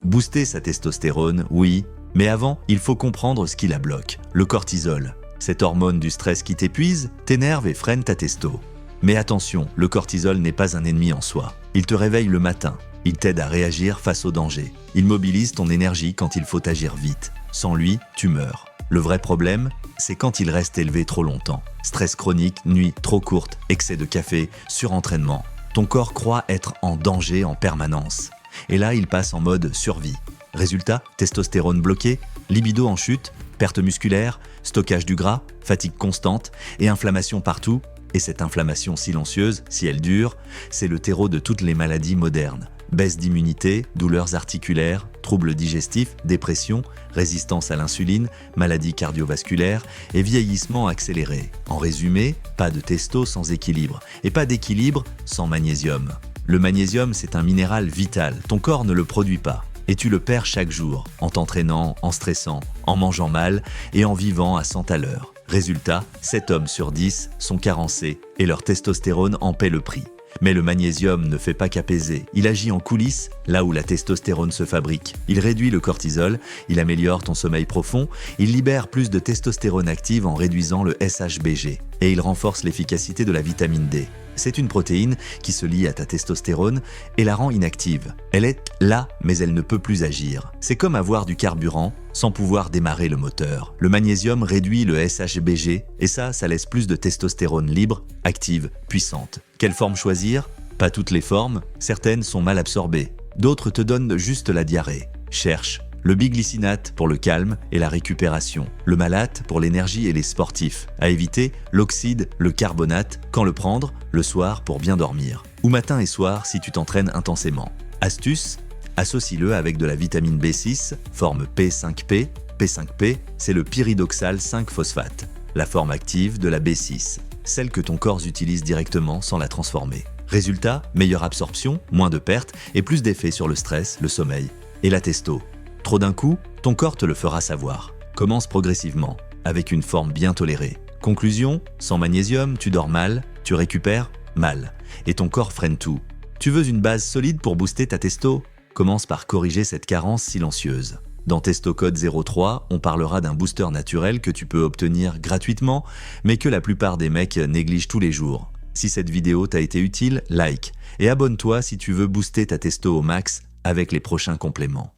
Booster sa testostérone, oui, mais avant, il faut comprendre ce qui la bloque. Le cortisol, cette hormone du stress qui t'épuise, t'énerve et freine ta testo. Mais attention, le cortisol n'est pas un ennemi en soi. Il te réveille le matin. Il t'aide à réagir face au danger. Il mobilise ton énergie quand il faut agir vite. Sans lui, tu meurs. Le vrai problème, c'est quand il reste élevé trop longtemps. Stress chronique, nuit trop courte, excès de café, surentraînement. Ton corps croit être en danger en permanence. Et là, il passe en mode survie. Résultat, testostérone bloquée, libido en chute, perte musculaire, stockage du gras, fatigue constante et inflammation partout. Et cette inflammation silencieuse, si elle dure, c'est le terreau de toutes les maladies modernes. Baisse d'immunité, douleurs articulaires, troubles digestifs, dépression, résistance à l'insuline, maladies cardiovasculaires et vieillissement accéléré. En résumé, pas de testo sans équilibre et pas d'équilibre sans magnésium. Le magnésium, c'est un minéral vital, ton corps ne le produit pas. Et tu le perds chaque jour, en t'entraînant, en stressant, en mangeant mal et en vivant à 100 à l'heure. Résultat, 7 hommes sur 10 sont carencés et leur testostérone en paie le prix. Mais le magnésium ne fait pas qu'apaiser, il agit en coulisses, là où la testostérone se fabrique. Il réduit le cortisol, il améliore ton sommeil profond, il libère plus de testostérone active en réduisant le SHBG et il renforce l'efficacité de la vitamine D. C'est une protéine qui se lie à ta testostérone et la rend inactive. Elle est là, mais elle ne peut plus agir. C'est comme avoir du carburant sans pouvoir démarrer le moteur. Le magnésium réduit le SHBG et ça laisse plus de testostérone libre, active, puissante. Quelle forme choisir? Pas toutes les formes, certaines sont mal absorbées. D'autres te donnent juste la diarrhée. Cherche le biglycinate pour le calme et la récupération, le malate pour l'énergie et les sportifs. À éviter, l'oxyde, le carbonate, quand le prendre, le soir pour bien dormir. Ou matin et soir si tu t'entraînes intensément. Astuce, associe-le avec de la vitamine B6, forme P5P. P5P, c'est le pyridoxal 5-phosphate, la forme active de la B6, celle que ton corps utilise directement sans la transformer. Résultat, meilleure absorption, moins de pertes et plus d'effet sur le stress, le sommeil et la testo. Trop d'un coup, ton corps te le fera savoir. Commence progressivement, avec une forme bien tolérée. Conclusion, sans magnésium, tu dors mal, tu récupères mal, et ton corps freine tout. Tu veux une base solide pour booster ta testo? Commence par corriger cette carence silencieuse. Dans TestoCode 03, on parlera d'un booster naturel que tu peux obtenir gratuitement, mais que la plupart des mecs négligent tous les jours. Si cette vidéo t'a été utile, like, et abonne-toi si tu veux booster ta testo au max avec les prochains compléments.